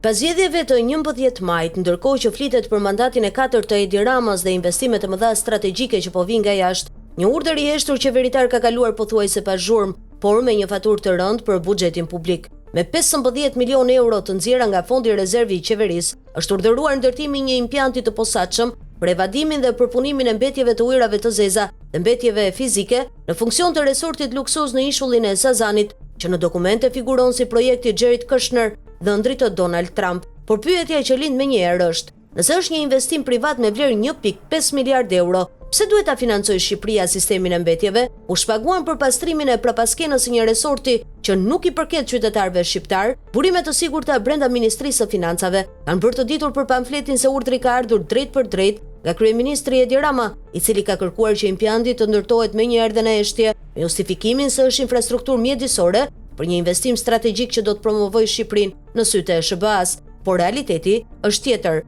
Pas zgjedhjeve të 11 majit, ndërkohë që flitet për mandatin e 4 të Edi Ramës dhe investimet të mëdha strategjike që po vinë nga jashtë, një urdhër i heshtur qeveritar ka kaluar pothuajse pa zhurmë, por me një faturë të rëndë për buxhetin publik. Me 15 milionë euro të nxjerra nga fondi rezervi i qeverisë, është urdhëruar ndërtimi i një impjanti të posaçëm për evadimin dhe përpunimin e mbetjeve të ujrave të zeza dhe mbetjeve fizike në funksion të resortit luksuz në ishullin e Sazanit, që në dokumente figuron si projekti Jared Kushner dhe ëndrit të Donald Trump. Por pyetja që lind menjëherë është, nëse është një investim privat me vlerë 1.5 miliard euro, pse duhet ta financojë Shqipëria sistemin e mbetjeve? U shpaguan për pastrimin e prapaskenës së një resorti që nuk i përket qytetarëve shqiptar. Burime të sigurta brenda Ministrisë së Financave kanë bërë të ditur për pamfletin se urdhri ka ardhur drejt për drejt nga kryeministri Edi Rama, i cili ka kërkuar që impjanti të ndërtohet me një erdhë në eshtje, me justifikimin se është infrastrukturë mjedisore për një investim strategjik që do të promovojë Shqipërinë në sytë e SBA-s. Por realiteti është tjetër.